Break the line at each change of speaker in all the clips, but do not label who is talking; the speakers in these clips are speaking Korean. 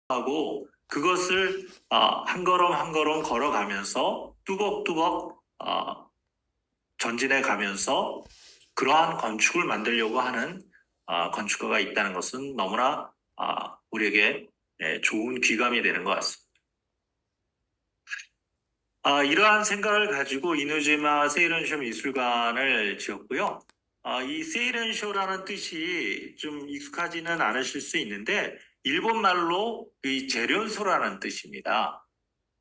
하고 그것을 한 걸음 한 걸음 걸어가면서 뚜벅뚜벅 전진해 가면서 그러한 건축을 만들려고 하는 건축가가 있다는 것은 너무나 우리에게 좋은 귀감이 되는 것 같습니다. 이러한 생각을 가지고 이누지마 세이런쇼 미술관을 지었고요. 이 세이런쇼라는 뜻이 좀 익숙하지는 않으실 수 있는데 일본 말로 이 재련소라는 뜻입니다.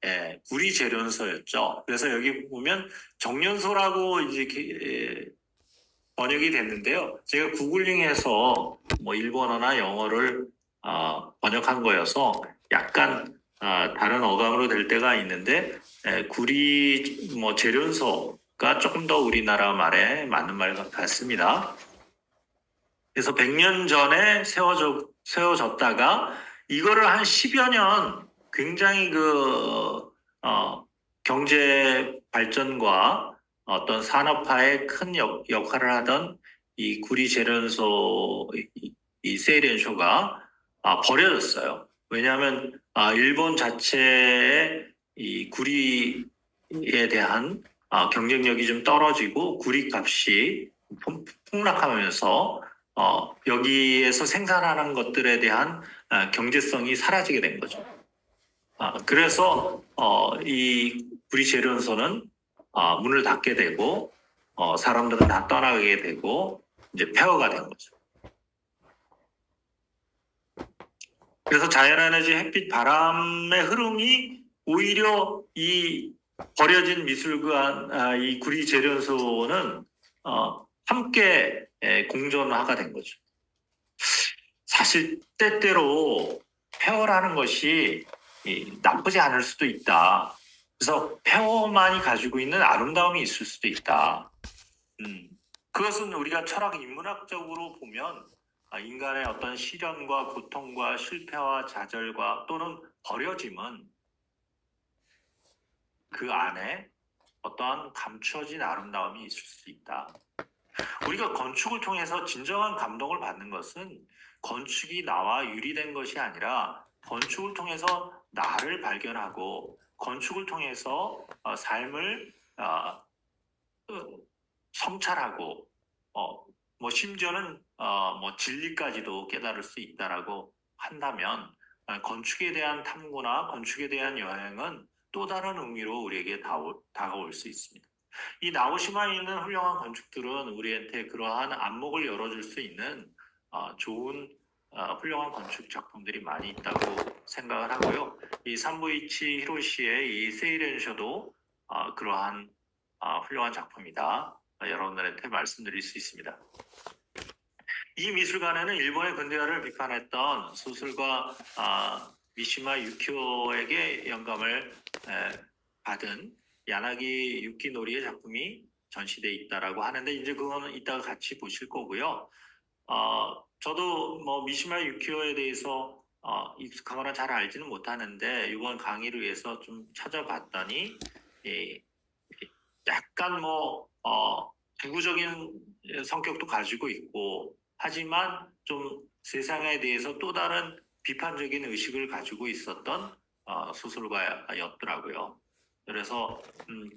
예, 구리 재련소였죠. 그래서 여기 보면 정련소라고 이제 번역이 됐는데요. 제가 구글링해서 뭐 일본어나 영어를 번역한 거여서 약간 다른 어감으로 될 때가 있는데 구리 뭐 재련소가 조금 더 우리나라 말에 맞는 말 같습니다. 그래서 100년 전에 세워졌다가 이거를 한 10여 년 굉장히 경제 발전과 어떤 산업화에 큰 역할을 하던 이 구리 재련소, 이 세이렌쇼가 버려졌어요. 왜냐하면 일본 자체의 이 구리에 대한 경쟁력이 좀 떨어지고 구리 값이 폭락하면서 여기에서 생산하는 것들에 대한 경제성이 사라지게 된 거죠. 그래서 이 구리재련소는 문을 닫게 되고 사람들은 다 떠나게 되고 이제 폐허가 된 거죠. 그래서 자연에너지, 햇빛, 바람의 흐름이 오히려 이 버려진 미술관, 이 구리재련소는 함께 공존화가 된 거죠. 사실 때때로 폐허라는 것이 나쁘지 않을 수도 있다. 그래서 폐허만이 가지고 있는 아름다움이 있을 수도 있다. 그것은 우리가 철학 인문학적으로 보면 인간의 어떤 시련과 고통과 실패와 좌절과 또는 버려짐은 그 안에 어떠한 감추어진 아름다움이 있을 수 있다. 우리가 건축을 통해서 진정한 감동을 받는 것은 건축이 나와 유리된 것이 아니라 건축을 통해서 나를 발견하고 건축을 통해서 삶을 성찰하고 뭐 심지어는 뭐 진리까지도 깨달을 수 있다라고 한다면 건축에 대한 탐구나 건축에 대한 여행은 또 다른 의미로 우리에게 다가올 수 있습니다. 이 나오시마에 있는 훌륭한 건축들은 우리한테 그러한 안목을 열어줄 수 있는 좋은 훌륭한 건축 작품들이 많이 있다고 생각을 하고요. 이 산부이치 히로시의 이 세이렌쇼도 그러한 훌륭한 작품이다. 여러분들한테 말씀드릴 수 있습니다. 이 미술관에는 일본의 근대화를 비판했던 소설가 미시마 유키오에게 영감을 받은 야나기 유키노리의 작품이 전시되어 있다라고 하는데 이제 그거는 이따가 같이 보실 거고요. 저도 뭐 미시마 유키오에 대해서 익숙하거나 잘 알지는 못하는데 이번 강의를 위해서 좀 찾아봤더니 약간 부구적인 성격도 가지고 있고 하지만 좀 세상에 대해서 또 다른 비판적인 의식을 가지고 있었던 소설가였더라고요. 그래서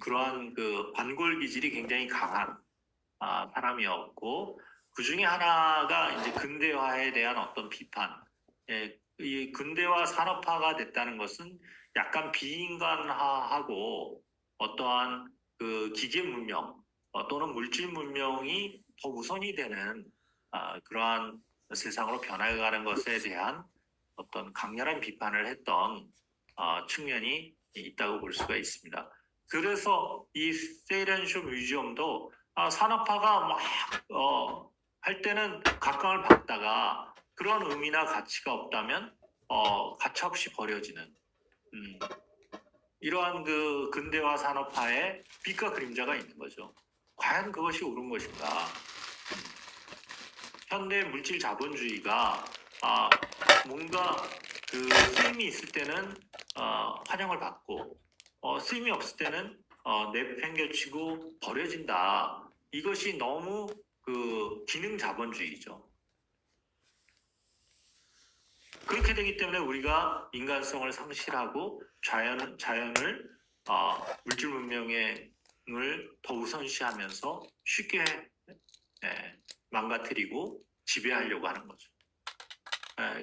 그러한 그 반골 기질이 굉장히 강한 사람이었고 그 중에 하나가 이제 근대화에 대한 어떤 비판. 이 근대화 산업화가 됐다는 것은 약간 비인간화하고 어떠한 그 기계 문명 또는 물질 문명이 더 우선이 되는 그러한 세상으로 변해가는 것에 대한 어떤 강렬한 비판을 했던 측면이 있다고 볼 수가 있습니다. 그래서 이 세이렌쇼 뮤지엄도 산업화가 막 할 때는 각광을 받다가 그런 의미나 가치가 없다면 가차없이 버려지는 이러한 그 근대화 산업화의 빛과 그림자가 있는 거죠. 과연 그것이 옳은 것인가? 현대 물질 자본주의가 뭔가 그 쓰임이 있을 때는 환영을 받고 쓰임이 없을 때는 내팽겨치고 버려진다. 이것이 너무 그 기능 자본주의죠. 그렇게 되기 때문에 우리가 인간성을 상실하고 자연을 물질 문명을 더 우선시하면서 쉽게 망가뜨리고 지배하려고 하는 거죠.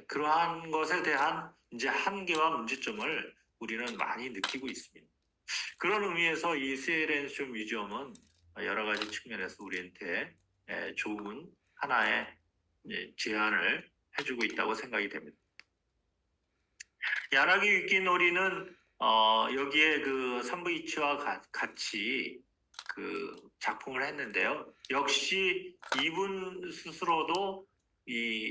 그러한 것에 대한 이제 한계와 문제점을 우리는 많이 느끼고 있습니다. 그런 의미에서 이 세렌쇼 뮤지엄은 여러 가지 측면에서 우리한테 좋은 하나의 제안을 해주고 있다고 생각이 됩니다. 야나기 유키노리는 여기에 그 산부이치와 같이 그 작품을 했는데요. 역시 이분 스스로도 이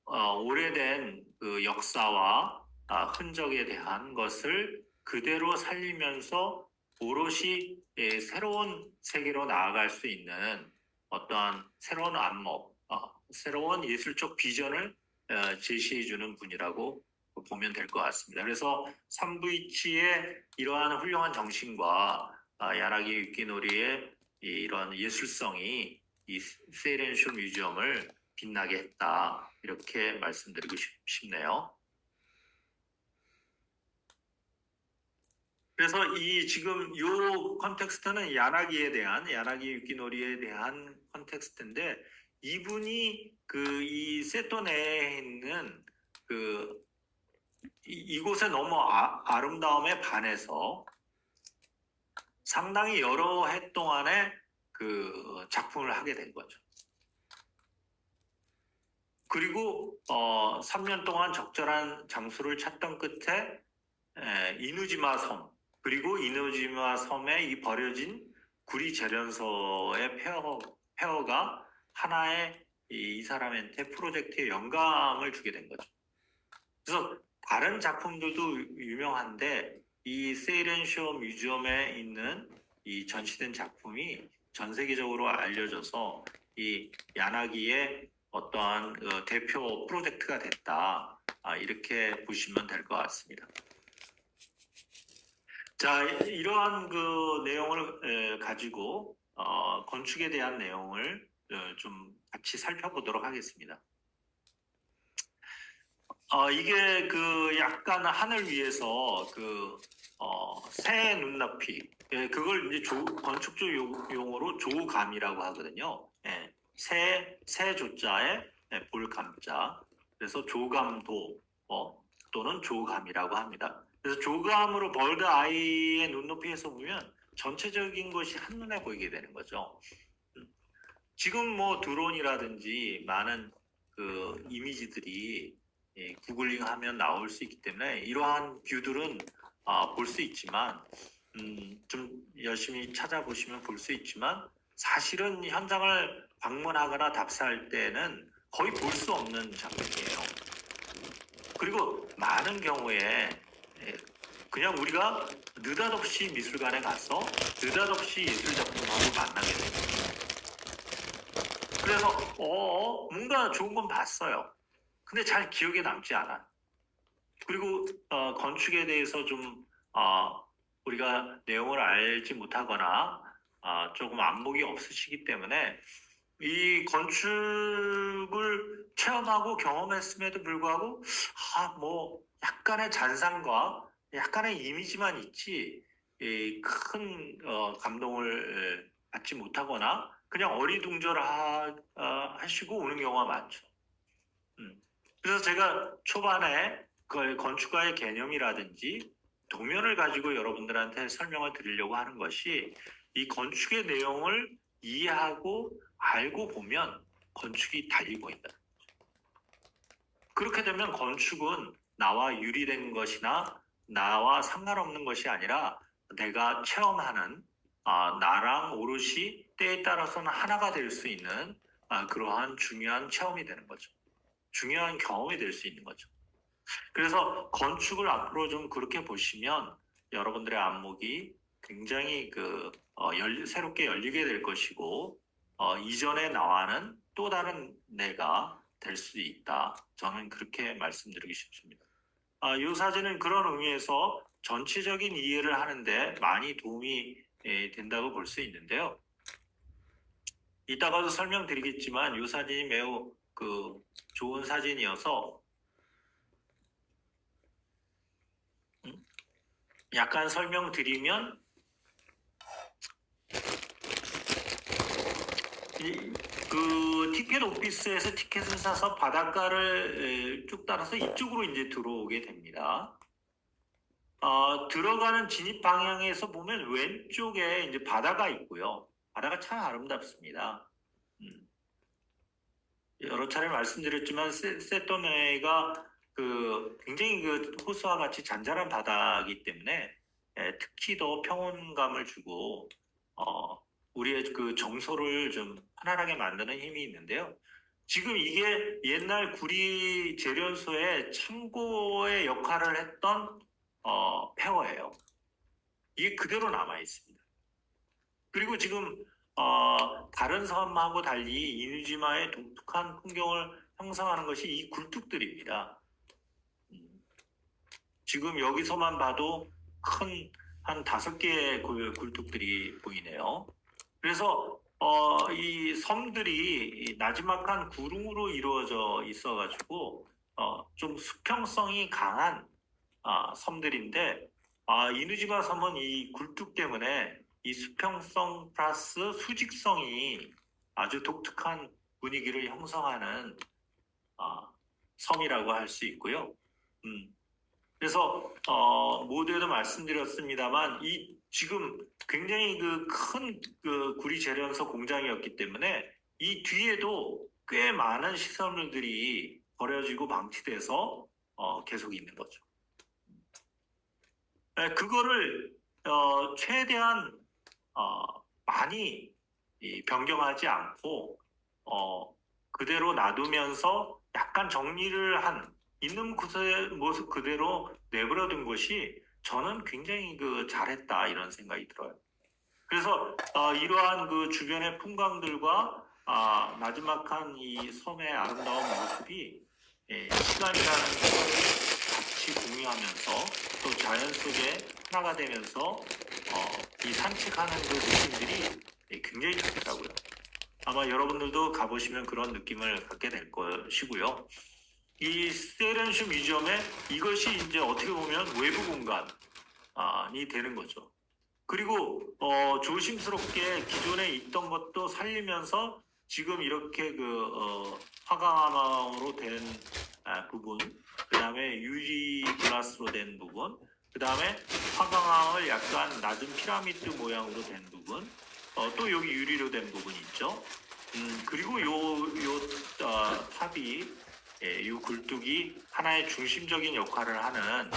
오래된 그 역사와 흔적에 대한 것을 그대로 살리면서 오롯이 새로운 세계로 나아갈 수 있는 어떠한 새로운 안목, 새로운 예술적 비전을 제시해주는 분이라고 보면 될 것 같습니다. 그래서 산부이치의 이러한 훌륭한 정신과 야나기 유키노리의 이런 예술성이 이 세이렌쇼 뮤지엄을 빛나게 했다. 이렇게 말씀드리고 싶네요. 그래서 이 지금 요 컨텍스트는 야나기 유키노리에 대한 컨텍스트인데 이분이 그 이 세토 내에 있는 그 이곳의 너무 아름다움에 반해서 상당히 여러 해 동안에 그 작품을 하게 된 거죠. 그리고 3년 동안 적절한 장소를 찾던 끝에 이누지마 섬 그리고 이누지마 섬에 이 버려진 구리 재련소의 폐허가 하나의 이 사람한테 프로젝트의 영감을 주게 된 거죠. 그래서 다른 작품들도 유명한데 이 세이렌쇼 뮤지엄에 있는 이 전시된 작품이 전 세계적으로 알려져서 이 야나기의 어떠한 대표 프로젝트가 됐다. 이렇게 보시면 될 것 같습니다. 자, 이러한 그 내용을 가지고 건축에 대한 내용을 좀 같이 살펴보도록 하겠습니다. 이게 그 약간 하늘 위에서 그 새 눈높이, 그걸 이제 건축적 용어로 조감이라고 하거든요. 새 조자에 볼감자, 그래서 조감도 또는 조감이라고 합니다. 그래서 조감으로 벌드 아이의 눈높이에서 보면 전체적인 것이 한눈에 보이게 되는 거죠. 지금 뭐 드론이라든지 많은 그 이미지들이 구글링 하면 나올 수 있기 때문에 이러한 뷰들은 볼 수 있지만 좀 열심히 찾아보시면 볼 수 있지만 사실은 현장을 방문하거나 답사할 때는 거의 볼 수 없는 장면이에요. 그리고 많은 경우에 그냥 우리가 느닷없이 미술관에 가서 느닷없이 예술작품하고 만나게 됩니다. 그래서 뭔가 좋은 건 봤어요. 근데 잘 기억에 남지 않아. 그리고 건축에 대해서 좀 우리가 내용을 알지 못하거나 조금 안목이 없으시기 때문에 이 건축을 체험하고 경험했음에도 불구하고 뭐 약간의 잔상과 약간의 이미지만 있지 큰 감동을 받지 못하거나 그냥 어리둥절하시고 오는 경우가 많죠. 그래서 제가 초반에 그 건축가의 개념이라든지 도면을 가지고 여러분들한테 설명을 드리려고 하는 것이 이 건축의 내용을 이해하고 알고 보면 건축이 달리고 있다. 그렇게 되면 건축은 나와 유리된 것이나 나와 상관없는 것이 아니라 내가 체험하는 나랑 오롯이 때에 따라서는 하나가 될 수 있는 그러한 중요한 체험이 되는 거죠. 중요한 경험이 될 수 있는 거죠. 그래서 건축을 앞으로 좀 그렇게 보시면 여러분들의 안목이 굉장히 새롭게 열리게 될 것이고 이전의 나와는 또 다른 내가 될 수 있다. 저는 그렇게 말씀드리고 싶습니다. 이 사진은 그런 의미에서 전체적인 이해를 하는데 많이 도움이 된다고 볼 수 있는데요. 이따가도 설명드리겠지만 이 사진이 매우 좋은 사진이어서 약간 설명드리면 그 티켓 오피스에서 티켓을 사서 바닷가를 쭉 따라서 이쪽으로 이제 들어오게 됩니다. 들어가는 진입 방향에서 보면 왼쪽에 이제 바다가 있고요. 바다가 참 아름답습니다. 음, 여러 차례 말씀드렸지만 세토네가 그 굉장히 그 호수와 같이 잔잔한 바다이기 때문에 특히 더 평온감을 주고 어, 우리의 그 정서를 좀 편안하게 만드는 힘이 있는데요. 지금 이게 옛날 구리 재련소의 창고의 역할을 했던 폐허예요. 이게 그대로 남아 있습니다. 그리고 지금 다른 섬하고 달리 이누지마의 독특한 풍경을 형성하는 것이 이 굴뚝들입니다. 음, 지금 여기서만 봐도 큰 한 5개의 굴뚝들이 보이네요. 그래서 이 섬들이 이 나지막한 구름으로 이루어져 있어가지고 좀 수평성이 강한 섬들인데 이누지마 섬은 이 굴뚝 때문에 이 수평성 플러스 수직성이 아주 독특한 분위기를 형성하는 아, 섬이라고 할 수 있고요. 음, 그래서 모두에도 말씀드렸습니다만 이 지금 굉장히 그 큰 그 구리 재련소 공장이었기 때문에 이 뒤에도 꽤 많은 시설물들이 버려지고 방치돼서 계속 있는 거죠. 그거를 최대한 어, 많이 변경하지 않고 그대로 놔두면서 약간 정리를 한 있는 모습 그대로 내버려둔 것이 저는 굉장히 그 잘했다 이런 생각이 들어요. 그래서 이러한 그 주변의 풍광들과 나지막한 이 섬의 아름다운 모습이 시간이라는 것을 같이 공유하면서 또 자연 속에 하나가 되면서 이 산책하는 그 느낌들이 굉장히 좋더라고요. 아마 여러분들도 가보시면 그런 느낌을 갖게 될 것이고요. 이 세렌슈 뮤지엄에 이것이 이제 어떻게 보면 외부 공간이 되는 거죠. 그리고 조심스럽게 기존에 있던 것도 살리면서 지금 이렇게 그 화강암으로 된 부분, 그 다음에 유리 글라스로 된 부분, 그 다음에 화강암을 약간 낮은 피라미드 모양으로 된 부분, 또 여기 유리로 된 부분이 있죠. 그리고 탑이, 요 굴뚝이 하나의 중심적인 역할을 하는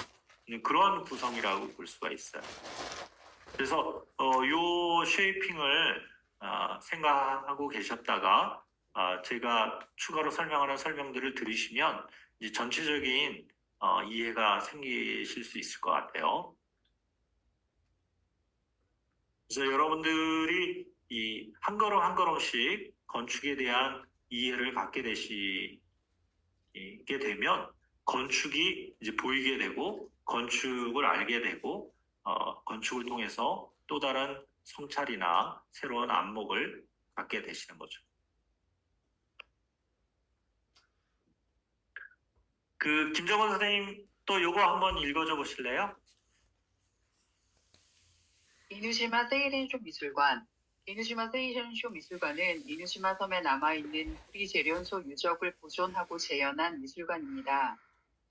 그런 구성이라고 볼 수가 있어요. 그래서 요 쉐이핑을 생각하고 계셨다가 제가 추가로 설명하는 설명들을 들으시면 이제 전체적인 이해가 생기실 수 있을 것 같아요. 그래서 여러분들이 이 한 걸음 한 걸음씩 건축에 대한 이해를 갖게 되시게 되면 건축이 이제 보이게 되고 건축을 알게 되고 건축을 통해서 또 다른 성찰이나 새로운 안목을 갖게 되시는 거죠. 그 김정은 선생님 또 요거 한번 읽어줘 보실래요?
이누시마 세이렌쇼 미술관. 이누시마 세이렌쇼 미술관은 이누시마 섬에 남아있는 구리 재련소 유적을 보존하고 재현한 미술관입니다.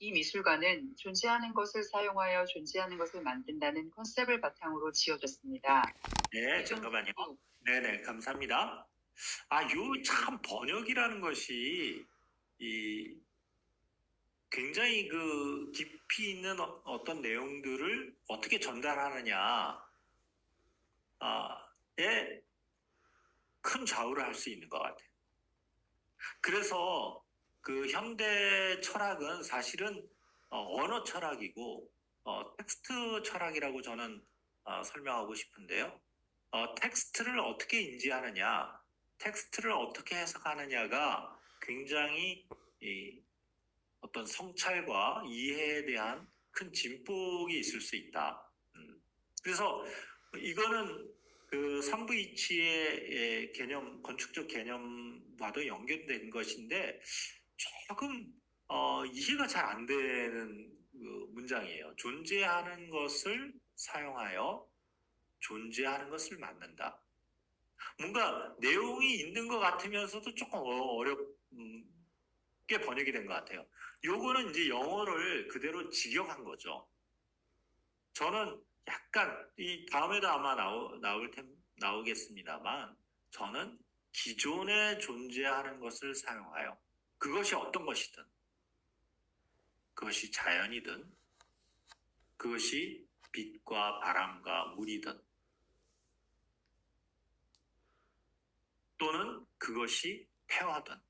이 미술관은 존재하는 것을 사용하여 존재하는 것을 만든다는 컨셉을 바탕으로 지어졌습니다.
네, 잠깐만요. 네네, 감사합니다. 요 참 번역이라는 것이 이 굉장히 그 깊이 있는 어떤 내용들을 어떻게 전달하느냐에 큰 좌우를 할 수 있는 것 같아요. 그래서 그 현대 철학은 사실은 언어 철학이고 텍스트 철학이라고 저는 설명하고 싶은데요. 텍스트를 어떻게 인지하느냐, 텍스트를 어떻게 해석하느냐가 굉장히 어떤 성찰과 이해에 대한 큰 진폭이 있을 수 있다. 그래서 이거는 그 3V2의 개념, 건축적 개념과도 연결된 것인데 조금 이해가 잘 안 되는 그 문장이에요. 존재하는 것을 사용하여 존재하는 것을 만든다. 뭔가 내용이 있는 것 같으면서도 조금 어렵게 번역이 된 것 같아요. 요거는 이제 영어를 그대로 직역한 거죠. 저는 약간 이 다음에도 아마 나오겠습니다만 저는 기존에 존재하는 것을 사용하여 그것이 어떤 것이든 그것이 자연이든 그것이 빛과 바람과 물이든 또는 그것이 태화든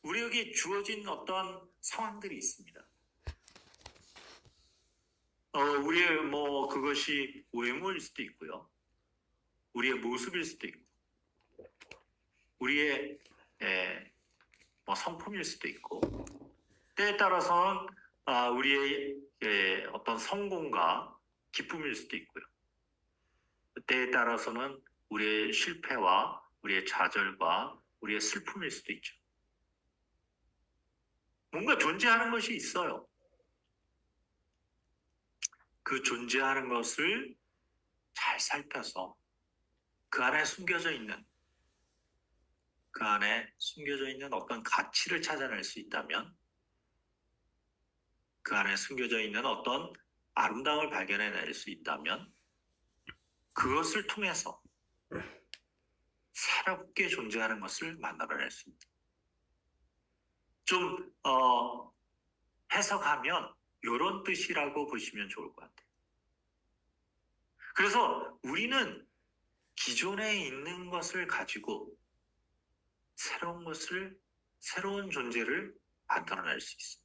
우리에게 주어진 어떠한 상황들이 있습니다. 우리의 그것이 외모일 수도 있고요. 우리의 모습일 수도 있고, 우리의 성품일 수도 있고, 때에 따라서는 우리의 어떤 성공과 기쁨일 수도 있고요. 때에 따라서는 우리의 실패와 우리의 좌절과 우리의 슬픔일 수도 있죠. 뭔가 존재하는 것이 있어요. 그 존재하는 것을 잘 살펴서 그 안에 숨겨져 있는 어떤 가치를 찾아낼 수 있다면 그 안에 숨겨져 있는 어떤 아름다움을 발견해낼 수 있다면 그것을 통해서 새롭게 존재하는 것을 만들어낼 수 있다. 좀 해석하면 이런 뜻이라고 보시면 좋을 것 같아요. 그래서 우리는 기존에 있는 것을 가지고 새로운 존재를 만들어낼 수 있어요.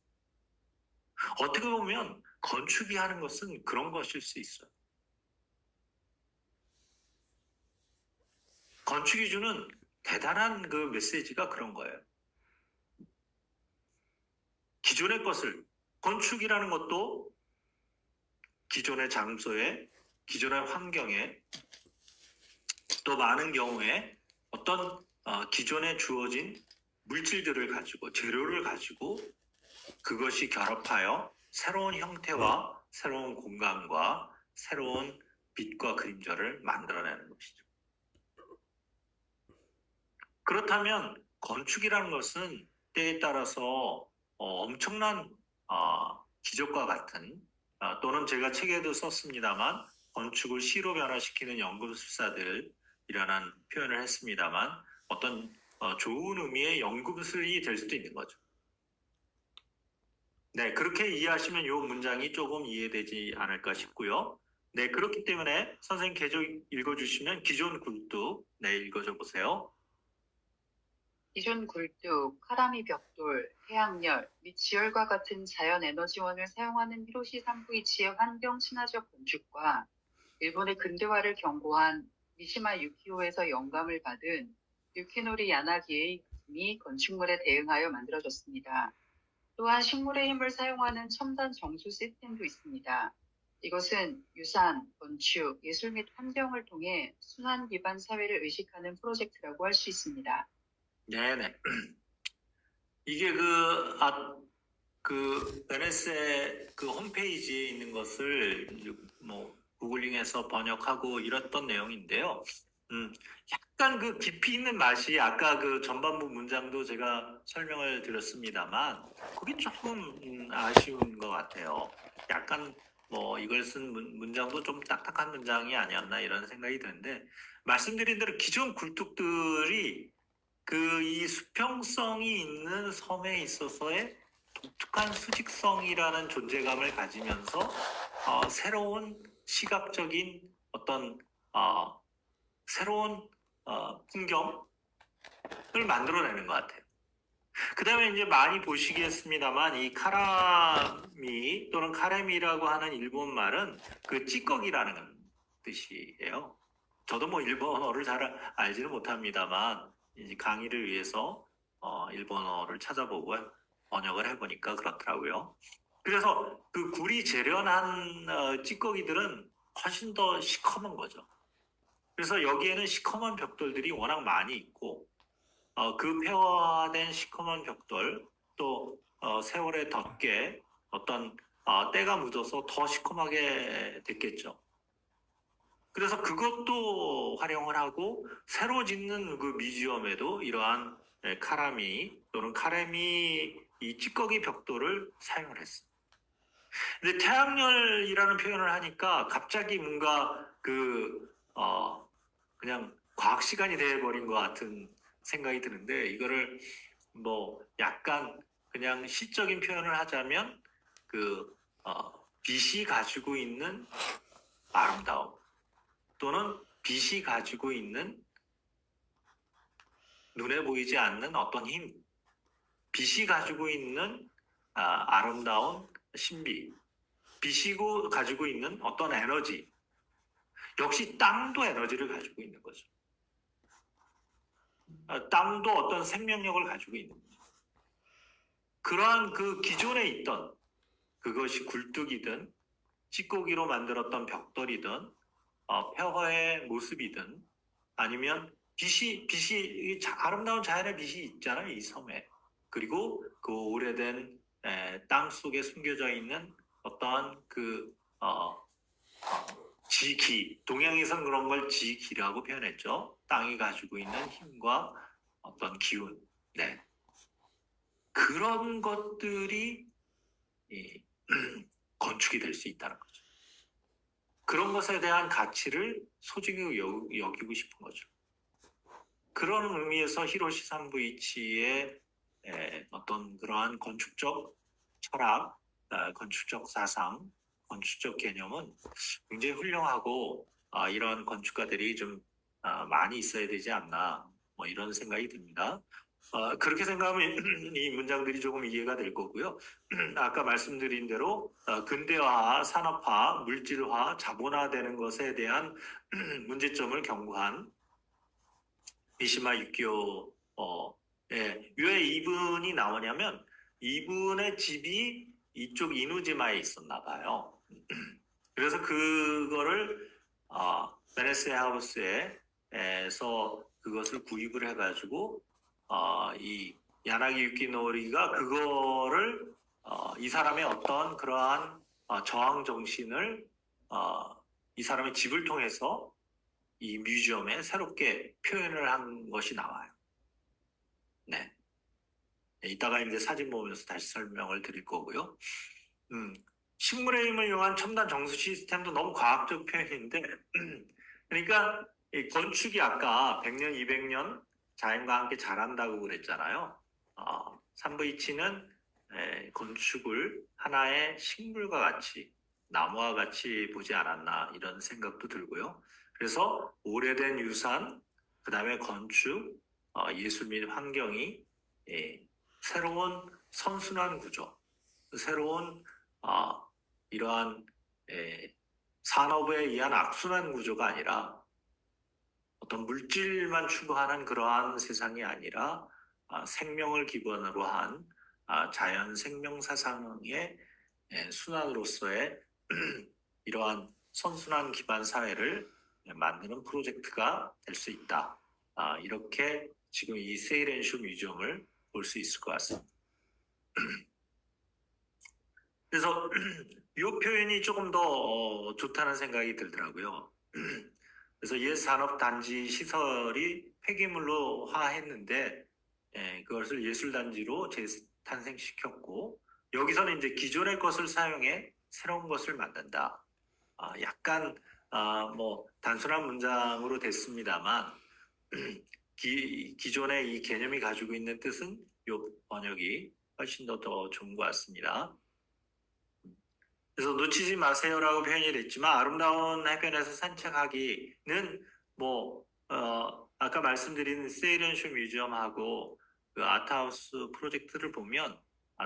어떻게 보면 건축이 하는 것은 그런 것일 수 있어요. 건축이 주는 대단한 그 메시지가 그런 거예요. 기존의 것을, 건축이라는 것도 기존의 장소에, 기존의 환경에, 또 많은 경우에 어떤 기존에 주어진 물질들을 가지고, 재료를 가지고 그것이 결합하여 새로운 형태와 새로운 공간과 새로운 빛과 그림자를 만들어내는 것이죠. 그렇다면 건축이라는 것은 때에 따라서 엄청난 기적과 같은 또는 제가 책에도 썼습니다만 건축을 시로 변화시키는 연금술사들이라는 표현을 했습니다만 어떤 좋은 의미의 연금술이 될 수도 있는 거죠. 네, 그렇게 이해하시면 이 문장이 조금 이해되지 않을까 싶고요. 네, 그렇기 때문에 선생님 계속 읽어주시면 기존 굴뚝, 네, 읽어줘 보세요.
기존 굴뚝, 카라미 벽돌, 태양열 및 지열과 같은 자연 에너지원을 사용하는 히로시 산부이치의 환경 친화적 건축과 일본의 근대화를 경고한 미시마 유키오에서 영감을 받은 유키노리 야나기의 그림이 건축물에 대응하여 만들어졌습니다. 또한 식물의 힘을 사용하는 첨단 정수 시스템도 있습니다. 이것은 유산, 건축, 예술 및 환경을 통해 순환 기반 사회를 의식하는 프로젝트라고 할 수 있습니다.
네네. 이게 베네스의 그 홈페이지에 있는 것을 구글링해서 번역하고 이랬던 내용인데요. 약간 그 깊이 있는 맛이 아까 그 전반부 문장도 제가 설명을 드렸습니다만 그게 조금 아쉬운 것 같아요. 약간 이걸 쓴 문장도 좀 딱딱한 문장이 아니었나 이런 생각이 드는데 말씀드린 대로 기존 굴뚝들이 이 수평성이 있는 섬에 있어서의 독특한 수직성이라는 존재감을 가지면서 새로운 시각적인 어떤 새로운 풍경을 만들어내는 것 같아요. 그 다음에 이제 많이 보시겠습니다만 이 카라미 또는 카레미라고 하는 일본 말은 그 찌꺼기라는 뜻이에요. 저도 일본어를 잘 알지는 못합니다만 이제 강의를 위해서 일본어를 찾아보고 번역을 해보니까 그렇더라고요. 그래서 그 굴이 재련한 찌꺼기들은 훨씬 더 시커먼 거죠. 그래서 여기에는 시커먼 벽돌들이 워낙 많이 있고 그 폐화된 시커먼 벽돌 또 세월의 덮개 어떤 때가 묻어서 더 시커멓게 됐겠죠. 그래서 그것도 활용을 하고 새로 짓는 그 뮤지엄에도 이러한 카라미 또는 카레미 이 찌꺼기 벽돌을 사용을 했어요. 근데 태양열이라는 표현을 하니까 갑자기 뭔가 그냥 과학 시간이 돼버린 것 같은 생각이 드는데 이거를 뭐 약간 그냥 시적인 표현을 하자면 빛이 가지고 있는 아름다움 또는 빛이 가지고 있는 눈에 보이지 않는 어떤 힘, 빛이 가지고 있는 아름다운 신비, 빛이 가지고 있는 어떤 에너지, 역시 땅도 에너지를 가지고 있는 거죠. 땅도 어떤 생명력을 가지고 있는 거죠. 그러한 그 기존에 있던 그것이 굴뚝이든 찌꺼기로 만들었던 벽돌이든 폐허의 모습이든 아니면 빛이 아름다운 자연의 빛이 있잖아요, 이 섬에. 그리고 그 오래된 땅 속에 숨겨져 있는 어떠한 지기, 동양에서는 그런 걸 지기라고 표현했죠. 땅이 가지고 있는 힘과 어떤 기운, 네. 그런 것들이 건축이 될 수 있다는 거죠. 그런 것에 대한 가치를 소중히 여기고 싶은 거죠. 그런 의미에서 히로시 산부이치의 어떤 그러한 건축적 철학, 건축적 사상, 건축적 개념은 굉장히 훌륭하고 이런 건축가들이 좀 많이 있어야 되지 않나 뭐 이런 생각이 듭니다. 그렇게 생각하면 이 문장들이 조금 이해가 될 거고요. 아까 말씀드린 대로 근대화, 산업화, 물질화, 자본화되는 것에 대한 문제점을 경고한 미시마 유키오 왜 이분이 나오냐면 이분의 집이 이쪽 이누지마에 있었나 봐요. 그래서 그거를 베네스 하우스에서 그것을 구입을 해가지고 이 야나기 유키노리가 그거를 이 사람의 어떤 그러한 저항 정신을 이 사람의 집을 통해서 이 뮤지엄에 새롭게 표현을 한 것이 나와요. 네. 이따가 이제 사진 보면서 다시 설명을 드릴 거고요. 식물의 힘을 이용한 첨단 정수 시스템도 너무 과학적 표현인데, 그러니까 이 건축이 아까 100년, 200년 자연과 함께 자란다고 그랬잖아요. 산부이치는 건축을 하나의 식물과 같이, 나무와 같이 보지 않았나 이런 생각도 들고요. 그래서 오래된 유산, 그 다음에 건축, 예술 및 환경이 새로운 선순환 구조, 새로운 이러한 산업에 의한 악순환 구조가 아니라 어떤 물질만 추구하는 그러한 세상이 아니라 생명을 기본으로 한 자연 생명 사상의 순환으로서의 이러한 선순환 기반 사회를 만드는 프로젝트가 될 수 있다. 이렇게 지금 이 세이렌쇼 뮤지엄을 볼 수 있을 것 같습니다. 그래서 이 표현이 조금 더 좋다는 생각이 들더라고요. 그래서 옛 산업단지 시설이 폐기물로 화했는데 그것을 예술단지로 재탄생시켰고 여기서는 이제 기존의 것을 사용해 새로운 것을 만든다. 약간 뭐 단순한 문장으로 됐습니다만 기존의 이 개념이 가지고 있는 뜻은 이 번역이 훨씬 더 좋은 것 같습니다. 그래서 놓치지 마세요라고 표현이 됐지만 아름다운 해변에서 산책하기는 뭐 아까 말씀드린 세이렌쇼 뮤지엄하고 그 아트하우스 프로젝트를 보면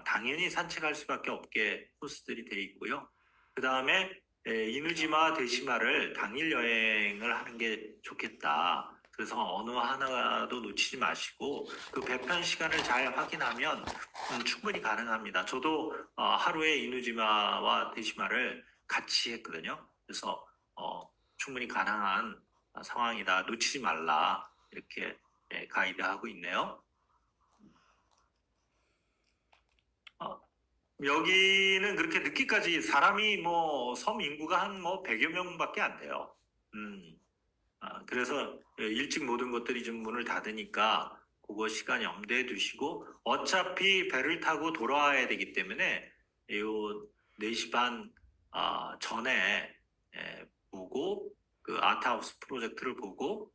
당연히 산책할 수밖에 없게 코스들이 돼 있고요. 그 다음에 이누지마 데시마를 당일 여행을 하는 게 좋겠다. 그래서 어느 하나도 놓치지 마시고 그 배편 시간을 잘 확인하면 충분히 가능합니다. 저도 하루에 이누지마와 데시마를 같이 했거든요. 그래서 충분히 가능한 상황이다. 놓치지 말라. 이렇게 가이드하고 있네요. 여기는 그렇게 늦게까지 사람이 뭐 섬 인구가 한 뭐 100여 명밖에 안 돼요. 그래서 일찍 모든 것들이 좀 문을 닫으니까 그거 시간 염두에 두시고 어차피 배를 타고 돌아와야 되기 때문에 요 4시 반 전에 보고 그 아트하우스 프로젝트를 보고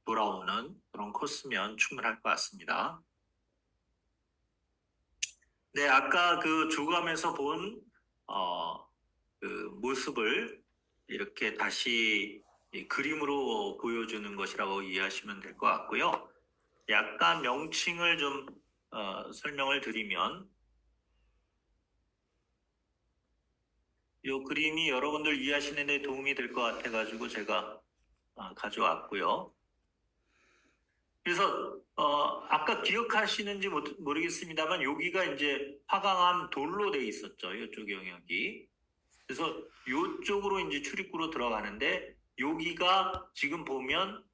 돌아오는 그런 코스면 충분할 것 같습니다. 네, 아까 그 주감에서 본 그 모습을 이렇게 다시 이 그림으로 보여주는 것이라고 이해하시면 될 것 같고요. 약간 명칭을 좀 설명을 드리면 이 그림이 여러분들 이해하시는 데 도움이 될 것 같아가지고 제가 가져왔고요. 그래서 아까 기억하시는지 모르겠습니다만 여기가 이제 화강암 돌로 돼 있었죠. 이쪽 영역이. 그래서 이쪽으로 이제 출입구로 들어가는데 여기가 지금 보면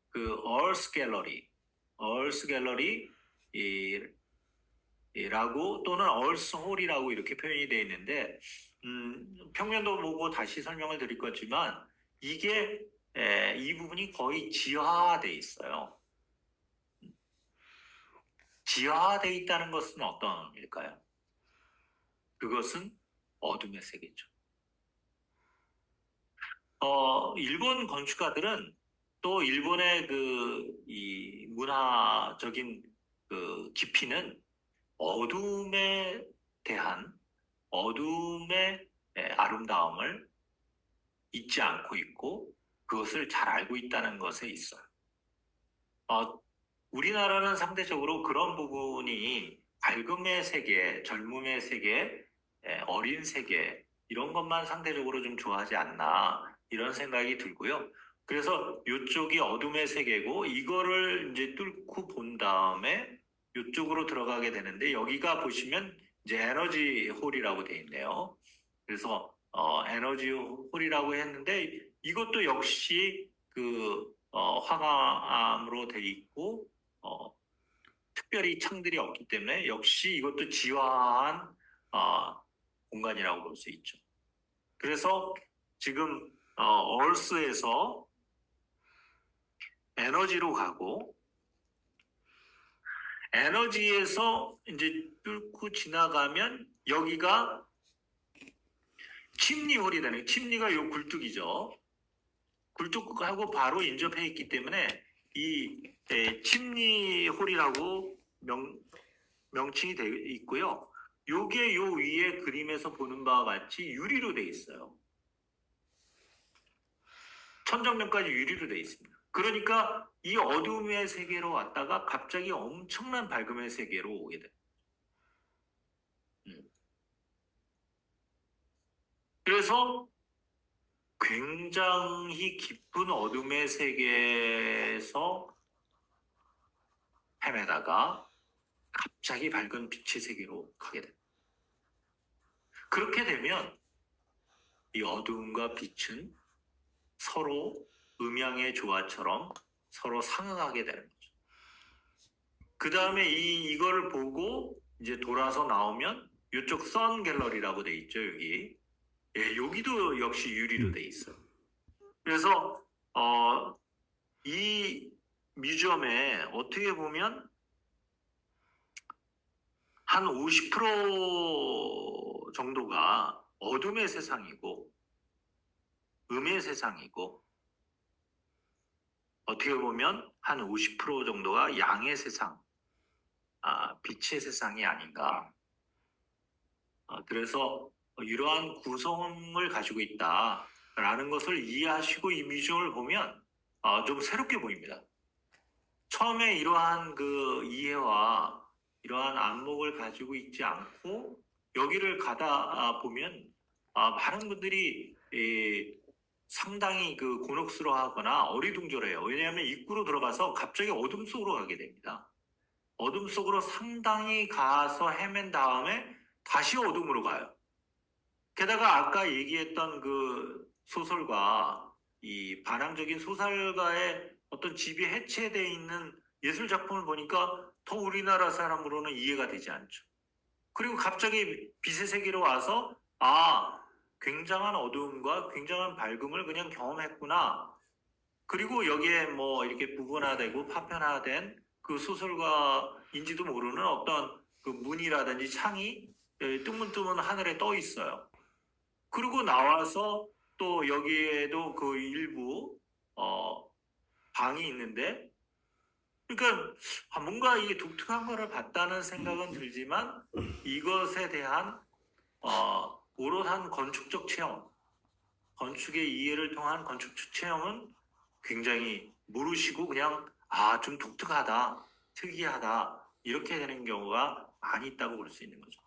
그 얼스 갤러리 라고 또는 얼스 홀이라고 이렇게 표현이 되어 있는데 평면도 보고 다시 설명을 드릴 거지만 이게 이 부분이 거의 지하화돼 있어요. 지하화돼 있다는 것은 어떤 일까요? 그것은 어둠의 세계죠. 일본 건축가들은 또 일본의 이 문화적인 그 깊이는 어둠에 대한 어둠의 아름다움을 잊지 않고 있고 그것을 잘 알고 있다는 것에 있어요. 우리나라는 상대적으로 그런 부분이 밝음의 세계, 젊음의 세계, 어린 세계 이런 것만 상대적으로 좀 좋아하지 않나 이런 생각이 들고요. 그래서 이쪽이 어둠의 세계고 이거를 이제 뚫고 본 다음에 이쪽으로 들어가게 되는데 여기가 보시면 이제 에너지 홀이라고 돼 있네요. 그래서 에너지 홀이라고 했는데 이것도 역시 그 화강암으로 돼 있고 특별히 창들이 없기 때문에 역시 이것도 지화한 공간이라고 볼 수 있죠. 그래서 지금 얼스에서 에너지로 가고 에너지에서 이제 뚫고 지나가면 여기가 침리홀이 되는 침리가 요 굴뚝이죠. 굴뚝하고 바로 인접해 있기 때문에 이 침리홀이라고 명칭이 되어 있고요. 요게 요 위에 그림에서 보는 바와 같이 유리로 되어 있어요. 천정면까지 유리로 되어 있습니다. 그러니까 이 어둠의 세계로 왔다가 갑자기 엄청난 밝음의 세계로 오게 돼요. 그래서 굉장히 깊은 어둠의 세계에서 헤매다가 갑자기 밝은 빛의 세계로 가게 됩니다. 그렇게 되면 이 어둠과 빛은 서로 음양의 조화처럼 서로 상응하게 되는 거죠. 그 다음에 이거를 보고 이제 돌아서 나오면 이쪽 선 갤러리라고 돼 있죠, 여기. 예, 여기도 역시 유리로 돼 있어요. 그래서 이 뮤지엄에 어떻게 보면 한 50% 정도가 어둠의 세상이고 음의 세상이고 어떻게 보면 한 50% 정도가 양의 세상, 빛의 세상이 아닌가. 그래서 이러한 구성을 가지고 있다라는 것을 이해하시고 이 뮤지엄을 보면 좀 새롭게 보입니다. 처음에 이러한 그 이해와 이러한 안목을 가지고 있지 않고 여기를 가다 보면 많은 분들이 상당히 그 곤혹스러워하거나 어리둥절해요. 왜냐하면 입구로 들어가서 갑자기 어둠 속으로 가게 됩니다. 어둠 속으로 상당히 가서 헤맨 다음에 다시 어둠으로 가요. 게다가 아까 얘기했던 그 소설가, 이 반항적인 소설가의 어떤 집이 해체되어 있는 예술 작품을 보니까 더 우리나라 사람으로는 이해가 되지 않죠. 그리고 갑자기 빛의 세계로 와서 굉장한 어두움과 굉장한 밝음을 그냥 경험했구나. 그리고 여기에 뭐 이렇게 부분화되고 파편화된 그 소설가인지도 모르는 어떤 그 문이라든지 창이 뜨문뜨문 하늘에 떠 있어요. 그리고 나와서 또 여기에도 그 일부 방이 있는데, 그러니까 뭔가 이게 독특한 거를 봤다는 생각은 들지만 이것에 대한 오롯한 건축적 체험, 건축의 이해를 통한 건축적 체험은 굉장히 모르시고 그냥 좀 독특하다, 특이하다 이렇게 되는 경우가 많이 있다고 볼 수 있는 거죠.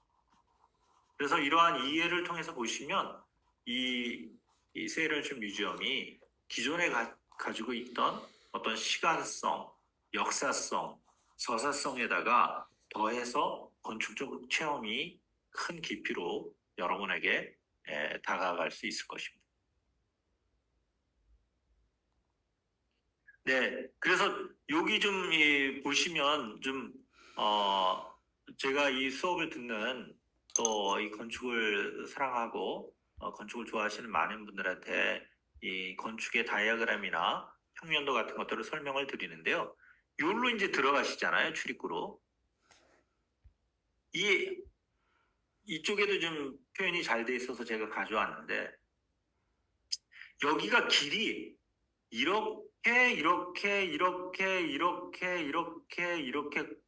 그래서 이러한 이해를 통해서 보시면 이 세이런슈 뮤지엄이 기존에 가지고 있던 어떤 시간성, 역사성, 서사성에다가 더해서 건축적 체험이 큰 깊이로 여러분에게 다가갈 수 있을 것입니다. 네, 그래서 여기 좀 보시면 좀 제가 이 수업을 듣는 또 이 건축을 사랑하고 건축을 좋아하시는 많은 분들한테 이 건축의 다이어그램이나 평면도 같은 것들을 설명을 드리는데요. 여기로 이제 들어가시잖아요, 출입구로. 이쪽에도 좀 표현이 잘 돼 있어서 제가 가져왔는데, 여기가 길이 이렇게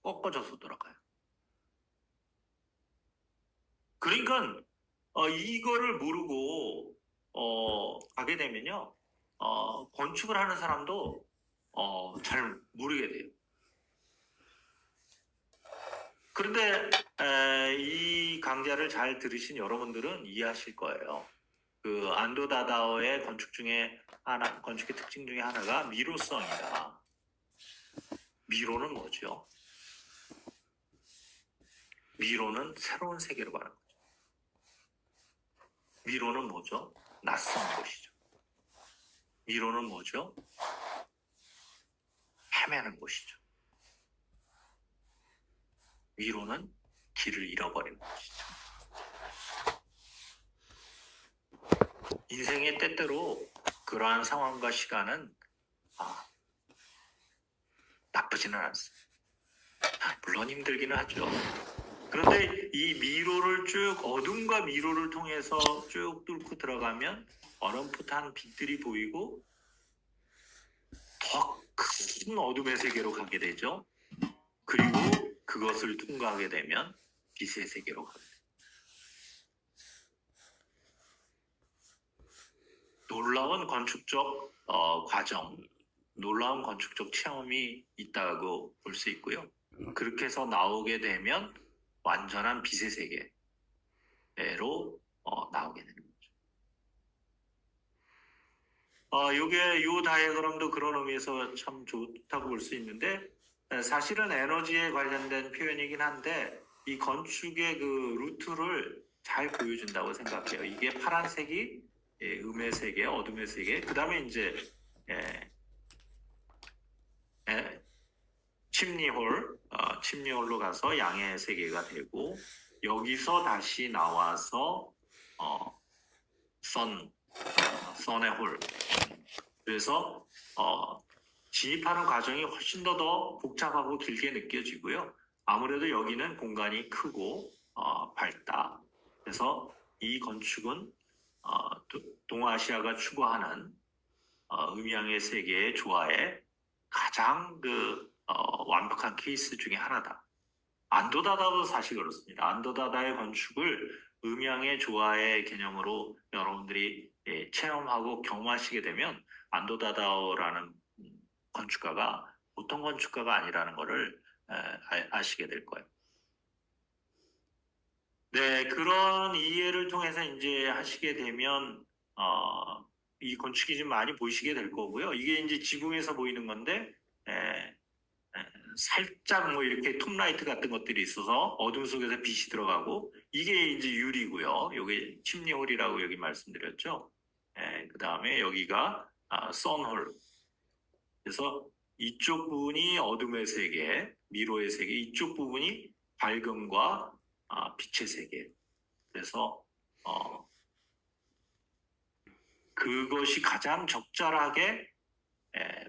꺾어져서 돌아가요. 그러니까 이거를 모르고 가게 되면요, 건축을 하는 사람도 잘 모르게 돼요. 그런데 이 강좌를 잘 들으신 여러분들은 이해하실 거예요. 그 안도 다다오의 건축의 특징 중에 하나가 미로성이다. 미로는 뭐죠? 미로는 새로운 세계로 가는 거죠. 미로는 뭐죠? 낯선 곳이죠. 미로는 뭐죠? 헤매는 곳이죠. 미로는 길을 잃어버리는 곳이죠. 인생의 때때로 그러한 상황과 시간은 나쁘지는 않습니다. 물론 힘들기는 하죠. 그런데 이 미로를 어둠과 미로를 통해서 쭉 뚫고 들어가면 어렴풋한 빛들이 보이고 더 큰 어둠의 세계로 가게 되죠. 그리고 그것을 통과하게 되면 빛의 세계로 가게 됩니다. 놀라운 건축적 과정, 놀라운 건축적 체험이 있다고 볼 수 있고요. 그렇게 해서 나오게 되면 완전한 빛의 세계로 나오게 되는 거죠. 요 다이어그램도 그런 의미에서 참 좋다고 볼 수 있는데, 사실은 에너지에 관련된 표현이긴 한데 이 건축의 그 루트를 잘 보여준다고 생각해요. 이게 파란색이 음의 세계, 어둠의 세계, 그 다음에 이제 침리홀로 가서 양의 세계가 되고, 여기서 다시 나와서 선의 홀. 그래서 진입하는 과정이 훨씬 더 복잡하고 길게 느껴지고요. 아무래도 여기는 공간이 크고 밝다. 그래서 이 건축은 동아시아가 추구하는 음양의 세계의 조화의 가장 완벽한 케이스 중에 하나다. 안도다다도 사실 그렇습니다. 안도다다의 건축을 음양의 조화의 개념으로 여러분들이 체험하고 경험하시게 되면 안도다다오라는 건축가가 보통 건축가가 아니라는 것을 아시게 될 거예요. 네, 그런 이해를 통해서 이제 하시게 되면 이 건축이 좀 많이 보이시게 될 거고요. 이게 이제 지붕에서 보이는 건데 살짝 뭐 이렇게 톱라이트 같은 것들이 있어서 어둠 속에서 빛이 들어가고, 이게 이제 유리고요. 여기 침리홀이라고 여기 말씀드렸죠. 그 다음에 여기가 선홀. 그래서 이쪽 부분이 어둠의 세계, 미로의 세계, 이쪽 부분이 밝음과 빛의 세계. 그래서 그것이 가장 적절하게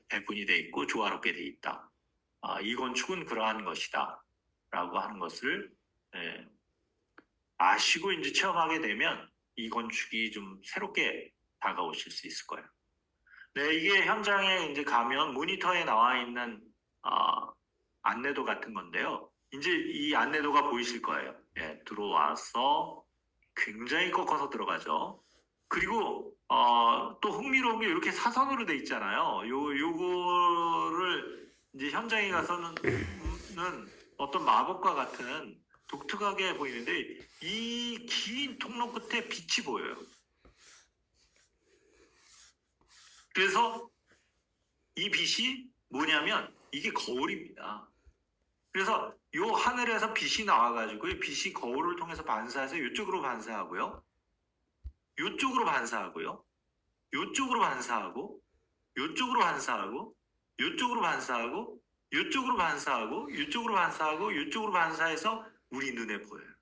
배분이 돼 있고 조화롭게 돼 있다. 이 건축은 그러한 것이다. 라고 하는 것을 아시고 이제 체험하게 되면 이 건축이 좀 새롭게 다가오실 수 있을 거예요. 네, 이게 현장에 이제 가면 모니터에 나와 있는 안내도 같은 건데요. 이제 이 안내도가 보이실 거예요. 예, 들어와서 굉장히 꺾어서 들어가죠. 그리고 또 흥미로운 게 이렇게 사선으로 돼 있잖아요. 요거를 이제 현장에 가서는 어떤 마법과 같은 독특하게 보이는데 이 긴 통로 끝에 빛이 보여요. 그래서 이 빛이 뭐냐면 이게 거울입니다. 그래서 요 하늘에서 빛이 나와가지고 이 빛이 거울을 통해서 반사해서 이쪽으로 반사하고요. 이쪽으로 반사하고요. 이쪽으로 반사하고 이쪽으로 반사하고 이쪽으로 반사하고 이쪽으로 반사하고 이쪽으로 반사하고 이쪽으로 반사해서 우리 눈에 보여요.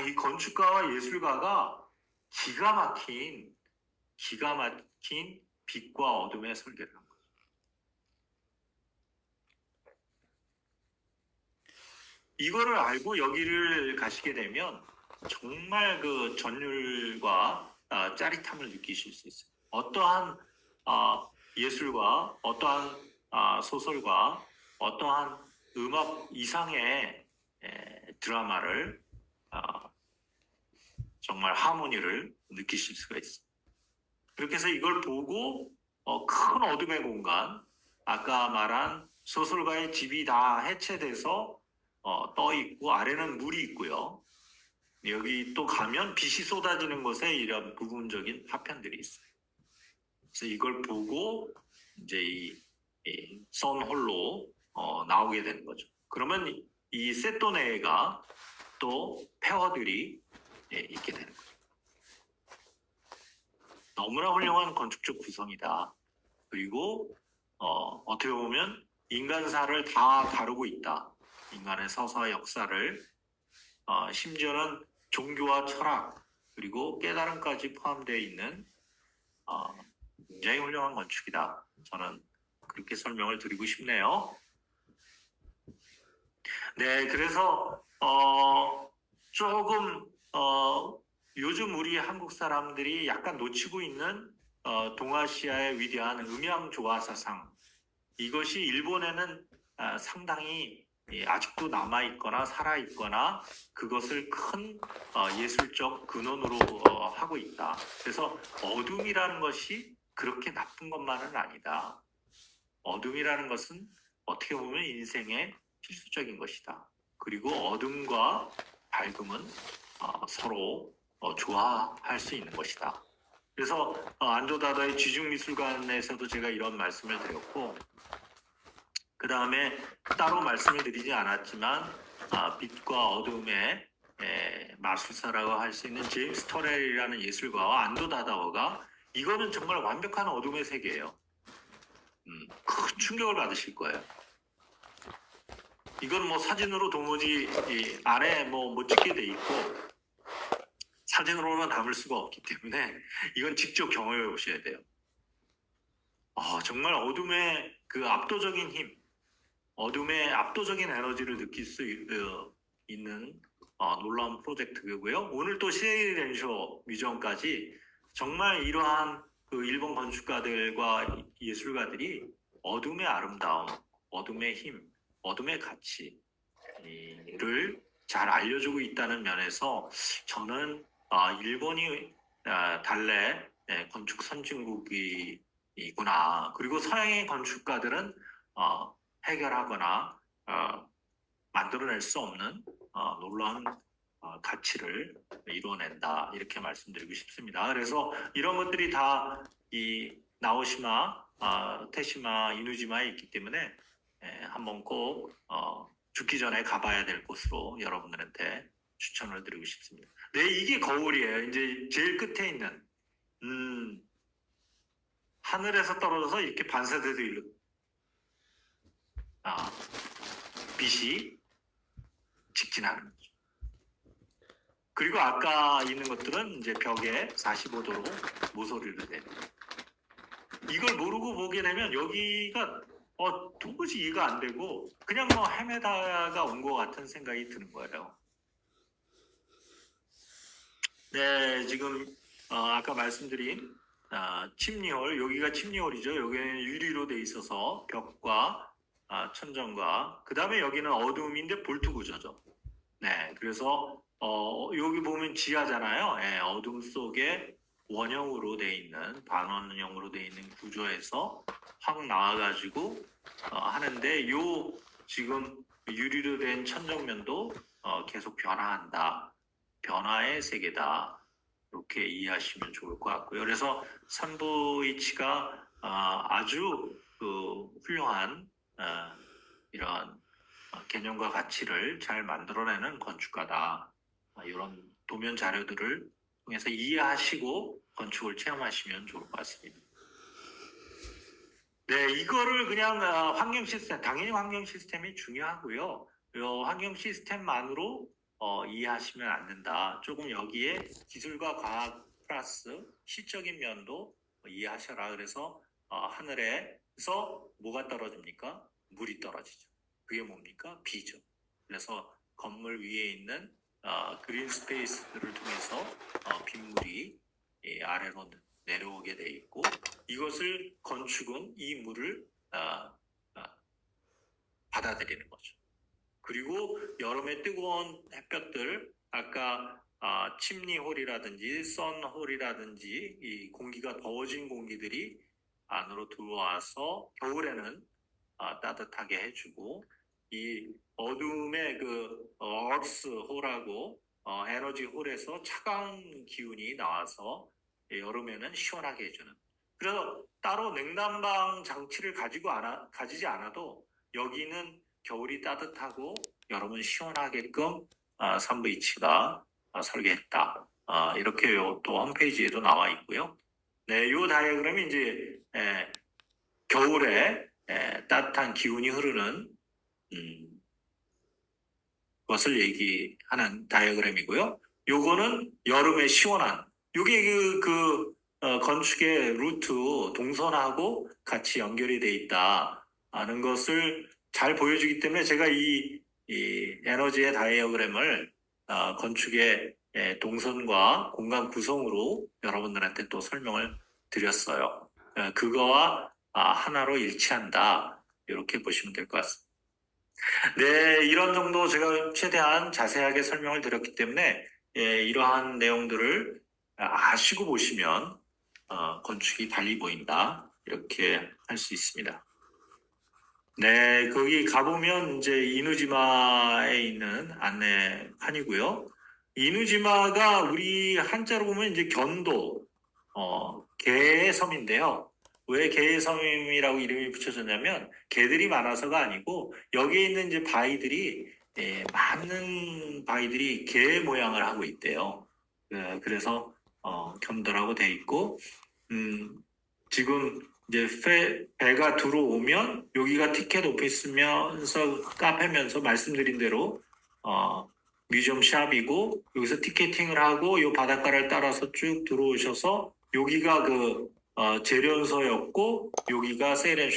이 건축가와 예술가가 기가 막힌 빛과 어둠의 설계를 한 거죠. 이거를 알고 여기를 가시게 되면 정말 그 전율과 짜릿함을 느끼실 수 있어요. 어떠한 예술과 어떠한 소설과 어떠한 음악 이상의 드라마를 정말 하모니를 느끼실 수가 있어요. 그렇게 해서 이걸 보고 큰 어둠의 공간, 아까 말한 소설가의 집이 다 해체돼서 떠 있고 아래는 물이 있고요. 여기 또 가면 빛이 쏟아지는 곳에 이런 부분적인 파편들이 있어요. 그래서 이걸 보고 이제 이 선홀로 나오게 되는 거죠. 그러면 이 세토네가 또 폐허들이 있게 되는 거죠. 너무나 훌륭한 건축적 구성이다. 그리고 어떻게 보면 인간사를 다 다루고 있다. 인간의 서사와 역사를 심지어는 종교와 철학 그리고 깨달음까지 포함되어 있는 굉장히 훌륭한 건축이다. 저는 그렇게 설명을 드리고 싶네요. 네, 그래서 조금 요즘 우리 한국 사람들이 약간 놓치고 있는 동아시아의 위대한 음양 조화 사상, 이것이 일본에는 상당히 아직도 남아있거나 살아있거나 그것을 큰 예술적 근원으로 하고 있다. 그래서 어둠이라는 것이 그렇게 나쁜 것만은 아니다. 어둠이라는 것은 어떻게 보면 인생의 필수적인 것이다. 그리고 어둠과 밝음은 서로 조화할 수 있는 것이다. 그래서 안도다다의 지중미술관에서도 제가 이런 말씀을 드렸고, 그 다음에 따로 말씀을 드리지 않았지만 빛과 어둠의 마술사라고 할 수 있는 제임스 터렐이라는 예술가와 안도다다오가 이거는 정말 완벽한 어둠의 세계예요. 큰 충격을 받으실 거예요. 이건 뭐 사진으로 도무지 안에 못 찍게 돼 있고 사진으로는 담을 수가 없기 때문에 이건 직접 경험해 보셔야 돼요. 정말 어둠의 그 압도적인 힘, 어둠의 압도적인 에너지를 느낄 수 있는 놀라운 프로젝트고요. 오늘 또 시에이 렌쇼 뮤지엄까지 정말 이러한 그 일본 건축가들과 예술가들이 어둠의 아름다움, 어둠의 힘, 어둠의 가치를 잘 알려주고 있다는 면에서 저는 일본이 달래 건축 선진국이구나. 그리고 서양의 건축가들은 해결하거나 만들어낼 수 없는 놀라운 가치를 이루어낸다. 이렇게 말씀드리고 싶습니다. 그래서 이런 것들이 다 이 나오시마, 테시마, 이누지마에 있기 때문에 한번 꼭 죽기 전에 가봐야 될 곳으로 여러분들한테 추천을 드리고 싶습니다. 네, 이게 거울이에요. 이제 제일 끝에 있는 하늘에서 떨어져서 이렇게 반사돼서 빛이 직진하는 거죠. 그리고 아까 있는 것들은 이제 벽에 45도로 모서리를 내는. 이걸 모르고 보게 되면 여기가 도무지 이해가 안 되고 그냥 뭐 헤매다가 온 것 같은 생각이 드는 거예요. 네, 지금 아까 말씀드린 침리홀, 여기가 침리홀이죠. 여기는 유리로 돼 있어서 벽과 천정과 그 다음에 여기는 어둠인데 볼트 구조죠. 네, 그래서 여기 보면 지하잖아요. 예, 어둠 속에 원형으로 돼 있는 반원형으로 돼 있는 구조에서 확 나와가지고 하는데 요 지금 유리로 된 천정면도 계속 변화한다. 변화의 세계다. 이렇게 이해하시면 좋을 것 같고요. 그래서 산부이치가 아주 그 훌륭한 이런 개념과 가치를 잘 만들어내는 건축가다. 이런 도면 자료들을 통해서 이해하시고 건축을 체험하시면 좋을 것 같습니다. 네, 이거를 그냥 환경 시스템, 당연히 환경 시스템이 중요하고요. 이 환경 시스템만으로 이해하시면 안 된다. 조금 여기에 기술과 과학 플러스 시적인 면도 이해하셔라. 그래서 하늘에서 뭐가 떨어집니까? 물이 떨어지죠. 그게 뭡니까? 비죠. 그래서 건물 위에 있는 그린 스페이스들을 통해서 빗물이 아래로 내려오게 돼 있고 이것을 건축은 이 물을 받아들이는 거죠. 그리고 여름에 뜨거운 햇볕들 아까 침리홀이라든지 선홀이라든지 이 공기가 더워진 공기들이 안으로 들어와서 겨울에는 따뜻하게 해주고 이 어둠의 그 얼스 홀하고 에너지 홀에서 차가운 기운이 나와서 여름에는 시원하게 해주는. 그래서 따로 냉난방 장치를 가지지 않아도 여기는 겨울이 따뜻하고 여름은 시원하게끔 산부인치가 설계했다. 이렇게 또 홈페이지에도 나와 있고요. 네, 이 다이어그램이 이제 겨울에 따뜻한 기운이 흐르는 것을 얘기하는 다이어그램이고요. 요거는 여름에 시원한. 요게 건축의 루트 동선하고 같이 연결이 돼 있다는 것을 잘 보여주기 때문에 제가 이 에너지의 다이어그램을 건축의 동선과 공간 구성으로 여러분들한테 또 설명을 드렸어요. 그거와 하나로 일치한다. 이렇게 보시면 될 것 같습니다. 네, 이런 정도 제가 최대한 자세하게 설명을 드렸기 때문에 이러한 내용들을 아시고 보시면 건축이 달리 보인다. 이렇게 할 수 있습니다. 네, 거기 가보면 이제 이누지마에 있는 안내판이고요. 이누지마가 우리 한자로 보면 이제 견도, 개의 섬인데요. 왜 개의 섬이라고 이름이 붙여졌냐면 개들이 많아서가 아니고 여기에 있는 이제 바위들이 많은 바위들이 개 모양을 하고 있대요. 그래서 견도라고 돼 있고 지금 이제 배가 들어오면 여기가 티켓 오피스면서 카페면서 말씀드린 대로 뮤지엄 샵이고 여기서 티켓팅을 하고 이 바닷가를 따라서 쭉 들어오셔서 여기가 재련소였고 여기가 세일앤